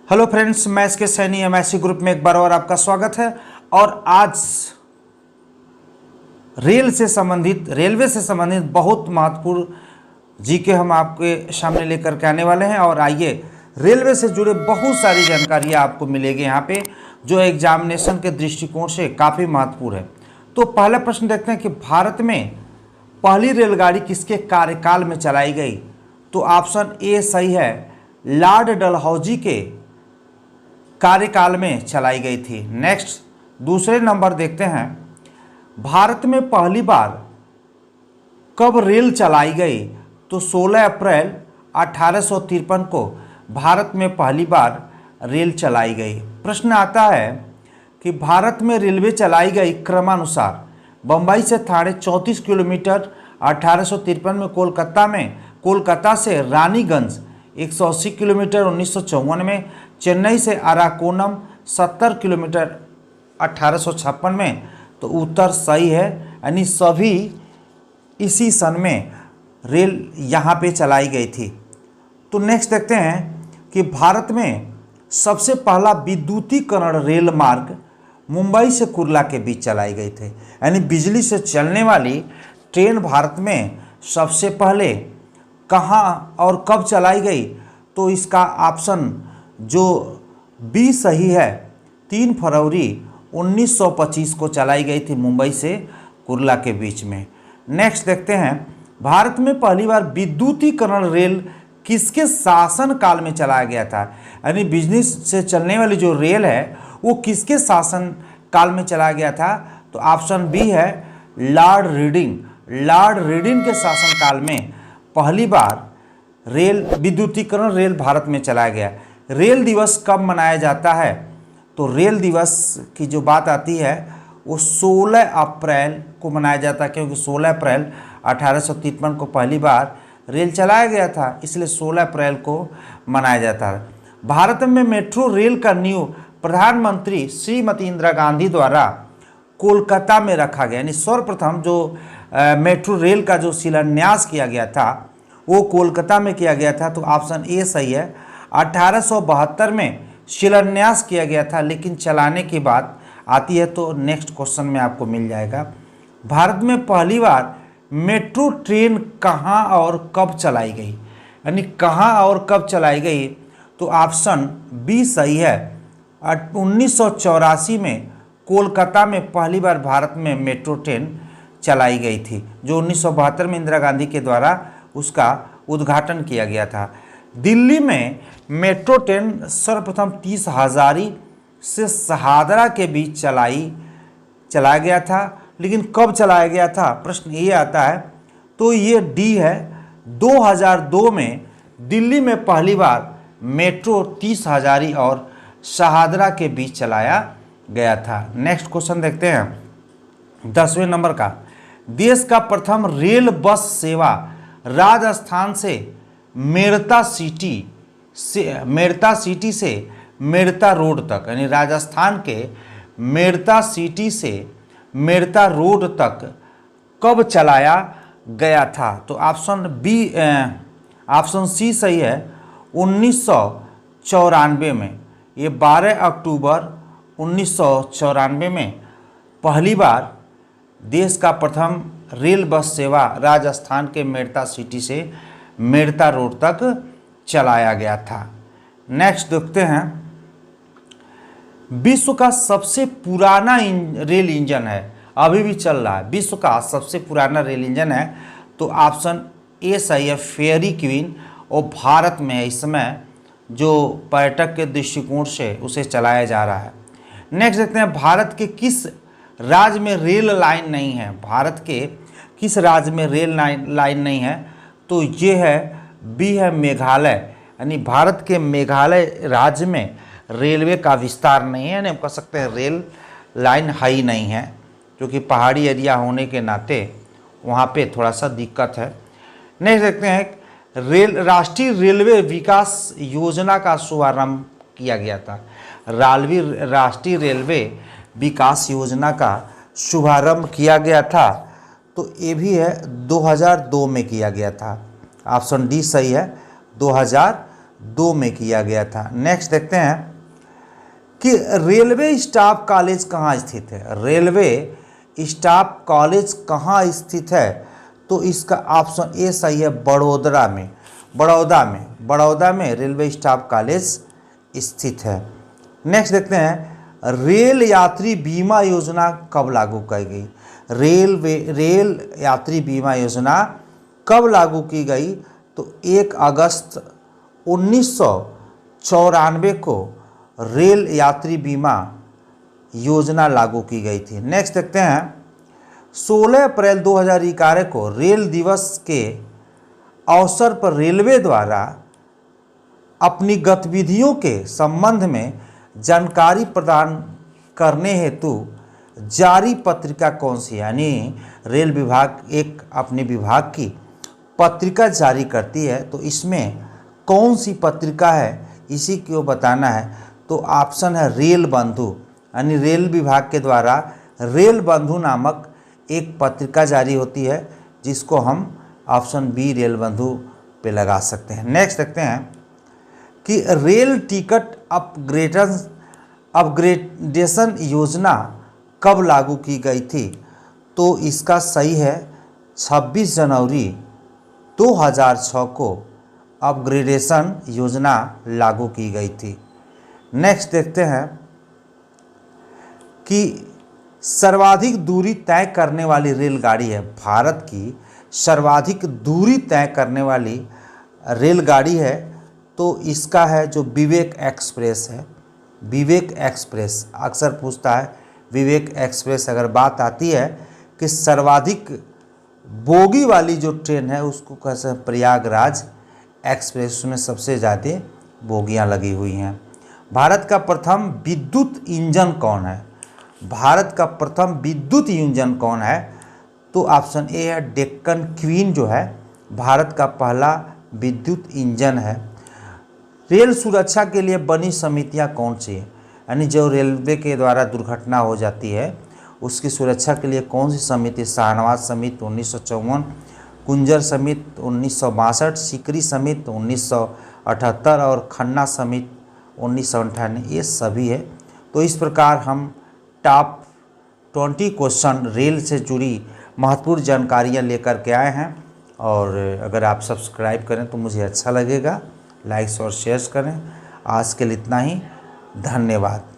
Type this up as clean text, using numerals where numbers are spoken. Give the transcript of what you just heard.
Hello friends, मैं इसके Saini MIC group में एक बार और आपका स्वागत है। और आज रेलवे से संबंधित बहुत महत्वपूर्ण जीके हम आपके सामने लेकर के आने वाले हैं। और आइए, रेलवे से जुड़े बहुत सारी जानकारियाँ आपको मिलेगी यहाँ पे, जो एग्जामिनेशन के दृष्टिकोण से काफ़ी महत्वपूर्ण है। तो पहला प्रश्न देखते हैं कि भारत में पहली रेलगाड़ी किसके कार्यकाल में चलाई गई? तो ऑप्शन ए सही है, लॉर्ड डलहौजी के कार्यकाल में चलाई गई थी। नेक्स्ट दूसरे नंबर देखते हैं, भारत में पहली बार कब रेल चलाई गई? तो 16 अप्रैल 1853 को भारत में पहली बार रेल चलाई गई। प्रश्न आता है कि भारत में रेलवे चलाई गई क्रमानुसार। बम्बई से थाने 34 किलोमीटर 1853 में, कोलकाता से रानीगंज 180 किलोमीटर 1954 में, चेन्नई से अराकोनम 70 किलोमीटर 1856 में। तो उत्तर सही है, यानी सभी इसी सन में रेल यहाँ पे चलाई गई थी। तो नेक्स्ट देखते हैं कि भारत में सबसे पहला विद्युतीकरण रेल मार्ग मुंबई से कुर्ला के बीच चलाई गई थी। यानी बिजली से चलने वाली ट्रेन भारत में सबसे पहले कहाँ और कब चलाई गई? तो इसका ऑप्शन जो बी सही है, 3 फरवरी 1925 को चलाई गई थी मुंबई से कुर्ला के बीच में। नेक्स्ट देखते हैं, भारत में पहली बार विद्युतीकरण रेल किसके शासन काल में चलाया गया था? यानी बिजनेस से चलने वाली जो रेल है वो किसके शासन काल में चलाया गया था? तो ऑप्शन बी है, लॉर्ड रीडिंग के शासन काल में पहली बार विद्युतीकरण रेल भारत में चलाया गया। रेल दिवस कब मनाया जाता है? तो रेल दिवस की जो बात आती है वो 16 अप्रैल को मनाया जाता है, क्योंकि 16 अप्रैल 1853 को पहली बार रेल चलाया गया था, इसलिए 16 अप्रैल को मनाया जाता है। भारत में मेट्रो रेल का नींव प्रधानमंत्री श्रीमती इंदिरा गांधी द्वारा कोलकाता में रखा गया। यानी सर्वप्रथम जो मेट्रो रेल का जो शिलान्यास किया गया था वो कोलकाता में किया गया था। तो ऑप्शन ए सही है, 1872 में शिलान्यास किया गया था, लेकिन चलाने की बात आती है तो नेक्स्ट क्वेश्चन में आपको मिल जाएगा। भारत में पहली बार मेट्रो ट्रेन कहाँ और कब चलाई गई? यानी कहाँ और कब चलाई गई? तो ऑप्शन बी सही है, 1984 में कोलकाता में पहली बार भारत में मेट्रो ट्रेन चलाई गई थी, जो 1972 में इंदिरा गांधी के द्वारा उसका उद्घाटन किया गया था। दिल्ली में मेट्रो ट्रेन सर्वप्रथम 30 हजारी से शहादरा के बीच चलाया गया था, लेकिन कब चलाया गया था प्रश्न ये आता है। तो ये डी है, 2002 में दिल्ली में पहली बार मेट्रो 30 हजारी और शहादरा के बीच चलाया गया था। नेक्स्ट क्वेश्चन देखते हैं 10वें नंबर का, देश का प्रथम रेल बस सेवा राजस्थान से मेड़ता सिटी से मेड़ता रोड तक, यानी राजस्थान के मेड़ता सिटी से मेड़ता रोड तक कब चलाया गया था? तो ऑप्शन सी सही है, 1994 में। ये 12 अक्टूबर 1994 में पहली बार देश का प्रथम रेल बस सेवा राजस्थान के मेड़ता सिटी से मेड़ता रोड तक चलाया गया था। नेक्स्ट देखते हैं, विश्व का सबसे पुराना रेल इंजन है, अभी भी चल रहा है, विश्व का सबसे पुराना रेल इंजन है। तो ऑप्शन ए सही है, फेयरी क्वीन, और भारत में है इस समय, जो पर्यटक के दृष्टिकोण से उसे चलाया जा रहा है। नेक्स्ट देखते हैं, भारत के किस राज्य में रेल लाइन नहीं है? भारत के किस राज्य में रेल लाइन नहीं है? तो ये है, बी है, मेघालय। यानी भारत के मेघालय राज्य में रेलवे का विस्तार नहीं है, यानी हम कह सकते हैं रेल लाइन है ही नहीं है, क्योंकि पहाड़ी एरिया होने के नाते वहाँ पे थोड़ा सा दिक्कत है। नेक्स्ट देखते हैं, राष्ट्रीय रेलवे विकास योजना का शुभारंभ किया गया था। राष्ट्रीय रेलवे विकास योजना का शुभारंभ किया गया था, तो ये भी है 2002 में किया गया था। ऑप्शन डी सही है, 2002 1902 में किया गया था। नेक्स्ट देखते हैं कि रेलवे स्टाफ कॉलेज कहाँ स्थित है। रेलवे स्टाफ कॉलेज कहाँ स्थित है, तो इसका ऑप्शन ए सही है, बड़ौदा में। बड़ौदा में रेलवे स्टाफ कॉलेज स्थित है। नेक्स्ट देखते हैं रेल यात्री बीमा योजना कब लागू की गई। रेल यात्री बीमा योजना कब लागू की गई, तो 1 अगस्त 1994 को रेल यात्री बीमा योजना लागू की गई थी। नेक्स्ट देखते हैं 16 अप्रैल 2011 को रेल दिवस के अवसर पर रेलवे द्वारा अपनी गतिविधियों के संबंध में जानकारी प्रदान करने हेतु जारी पत्रिका कौन सी है। यानी रेल विभाग एक अपने विभाग की पत्रिका जारी करती है, तो इसमें कौन सी पत्रिका है इसी को बताना है। तो ऑप्शन है रेल बंधु, यानी रेल विभाग के द्वारा रेल बंधु नामक एक पत्रिका जारी होती है, जिसको हम ऑप्शन बी रेल बंधु पे लगा सकते हैं। नेक्स्ट देखते हैं कि रेल टिकट अपग्रेडेशन योजना कब लागू की गई थी, तो इसका सही है 26 जनवरी 2006 को अपग्रेडेशन योजना लागू की गई थी। नेक्स्ट देखते हैं कि सर्वाधिक दूरी तय करने वाली रेलगाड़ी है। भारत की सर्वाधिक दूरी तय करने वाली रेलगाड़ी है, तो इसका है जो विवेक एक्सप्रेस है। विवेक एक्सप्रेस अक्सर पूछता है, विवेक एक्सप्रेस अगर बात आती है कि सर्वाधिक बोगी वाली जो ट्रेन है उसको कहते हैं प्रयागराज एक्सप्रेस, उसमें सबसे ज़्यादा बोगियां लगी हुई हैं। भारत का प्रथम विद्युत इंजन कौन है। भारत का प्रथम विद्युत इंजन कौन है, तो ऑप्शन ए है डेक्कन क्वीन जो है भारत का पहला विद्युत इंजन है। रेल सुरक्षा के लिए बनी समितियां कौन सी है, यानी जो रेलवे के द्वारा दुर्घटना हो जाती है उसकी सुरक्षा के लिए कौन सी समिति। शाहनवाज समिति 1954, कुंजर समिति 1962, सीकरी समिति 1978 और खन्ना समिति 1998, ये सभी है। तो इस प्रकार हम टॉप 20 क्वेश्चन रेल से जुड़ी महत्वपूर्ण जानकारियाँ लेकर के आए हैं। और अगर आप सब्सक्राइब करें तो मुझे अच्छा लगेगा, लाइक्स और शेयर करें। आज के लिए इतना ही, धन्यवाद।